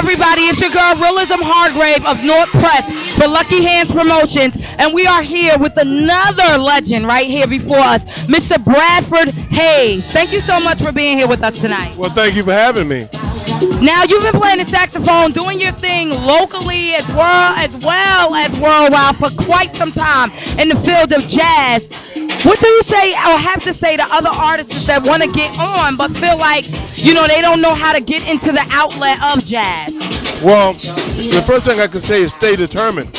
everybody? It's your girl, Realism Hargrave of North Press for Lucky Hands Promotions. And we are here with another legend right here before us, Mr. Bradford Hayes. Thank you so much for being here with us tonight. Well, thank you for having me. Now, you've been playing the saxophone, doing your thing locally as well as worldwide for quite some time in the field of jazz. What do you say or have to say to other artists that want to get on but feel like, they don't know how to get into the outlet of jazz? Well, the first thing I can say is stay determined,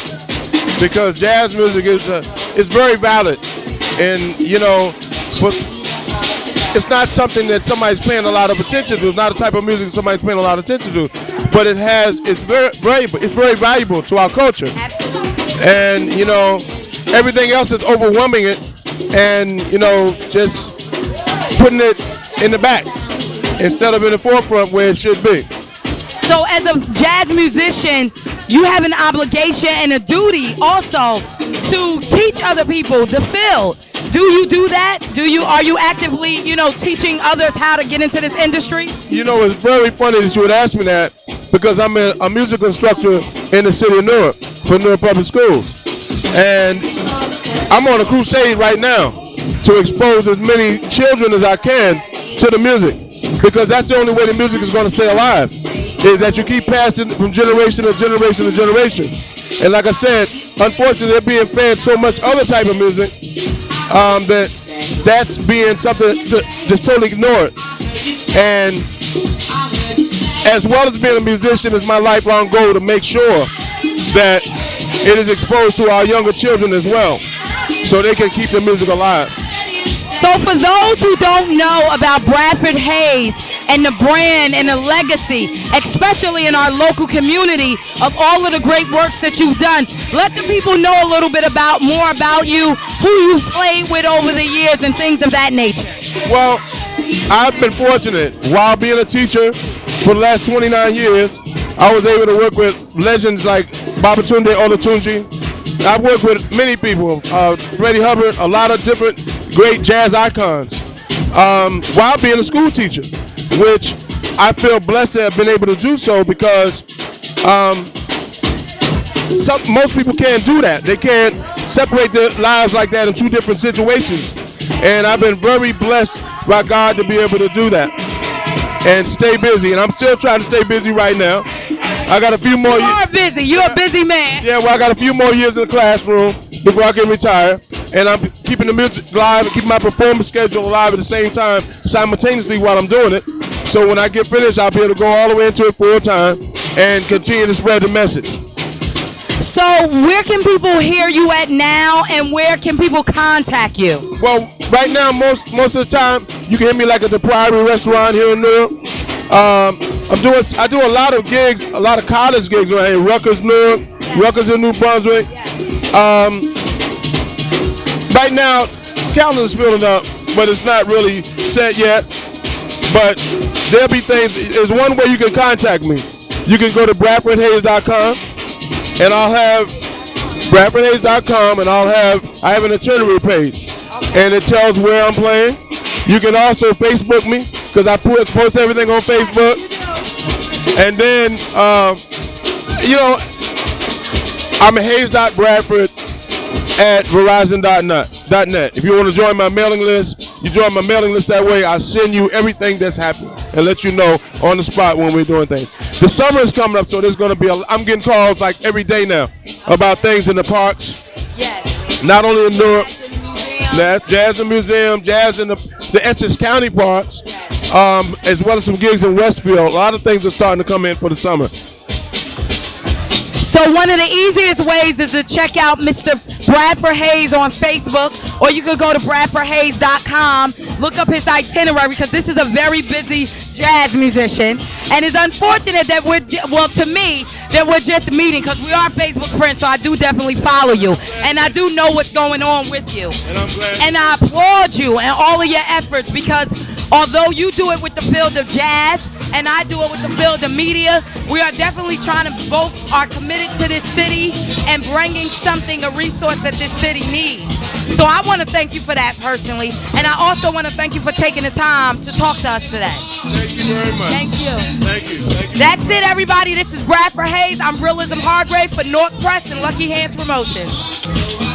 because jazz music is very valid, and it's not something that somebody's paying a lot of attention to. It's not a type of music somebody's paying a lot of attention to, but it's very valuable to our culture. Absolutely. And everything else is overwhelming it, and just putting it in the back instead of in the forefront where it should be. So as a jazz musician, you have an obligation and a duty also to teach other people the field. Do you do that? Are you actively, teaching others how to get into this industry? It's very funny that you would ask me that, because I'm a music instructor in the city of Newark for Newark Public Schools. And I'm on a crusade right now to expose as many children as I can to the music, because that's the only way the music is going to stay alive, is that you keep passing from generation to generation to generation. And like I said, unfortunately, they're being fed so much other type of music that's being something to just totally ignored. And as well as being a musician, it's my lifelong goal to make sure that it is exposed to our younger children as well, so they can keep the music alive. So for those who don't know about Bradford Hayes and the brand and the legacy, especially in our local community, of all of the great works that you've done, let the people know a little bit more about you, who you've played with over the years, and things of that nature. Well, I've been fortunate. While being a teacher for the last 29 years, I was able to work with legends like Babatunde Olatunji. I've worked with many people, Freddie Hubbard, a lot of different great jazz icons, while being a school teacher, which I feel blessed to have been able to do so, because most people can't do that. They can't separate their lives like that in two different situations. And I've been very blessed by God to be able to do that and stay busy. And I'm still trying to stay busy right now. I got a few more years. You are busy. You're a busy man. Yeah, well, I got a few more years in the classroom before I can retire. And I'm keeping the music live and keeping my performance schedule alive at the same time, simultaneously while I'm doing it. So when I get finished, I'll be able to go all the way into it full time and continue to spread the message. So where can people hear you at now, and where can people contact you? Well, right now, most of the time, you can hear me like at the Priory Restaurant here in Newark. I do a lot of gigs, a lot of college gigs around here. Rutgers, Newark, Rutgers in New Brunswick. Right now, calendar's filling up, but it's not really set yet. But there'll be things. There's one way you can contact me. You can go to BRADFORDHAYES.com, and I'll have BRADFORDHAYES.com, and I have an itinerary page, and it tells where I'm playing. You can also Facebook me, because I post everything on Facebook. And then, I'm at hayes.bradford@verizon.net. If you want to join my mailing list, you join my mailing list that way. I send you everything that's happening and let you know on the spot when we're doing things. The summer is coming up, so there's going to be I'm getting calls like every day now about things in the parks. Yes. Not only in Newark, jazz in the museum, jazz in the Essex County parks, as well as some gigs in Westfield. A lot of things are starting to come in for the summer. So one of the easiest ways is to check out Mr. Bradford Hayes on Facebook, or you could go to BradfordHayes.com, look up his itinerary, because this is a very busy jazz musician. And it's unfortunate that to me, that we're just meeting, because we are Facebook friends, so I do definitely follow you. And I do know what's going on with you. And I'm glad. And I applaud you and all of your efforts, because although you do it with the field of jazz, and I do it with the field of media, we are definitely trying to both are committed to this city and bringing something, a resource that this city needs. So I want to thank you for that personally, and I also want to thank you for taking the time to talk to us today. Thank you very much. Thank you. Thank you. Thank you. That's it, everybody. This is Bradford Hayes. I'm Realism Hargrave for North Press and Lucky Hands Promotions.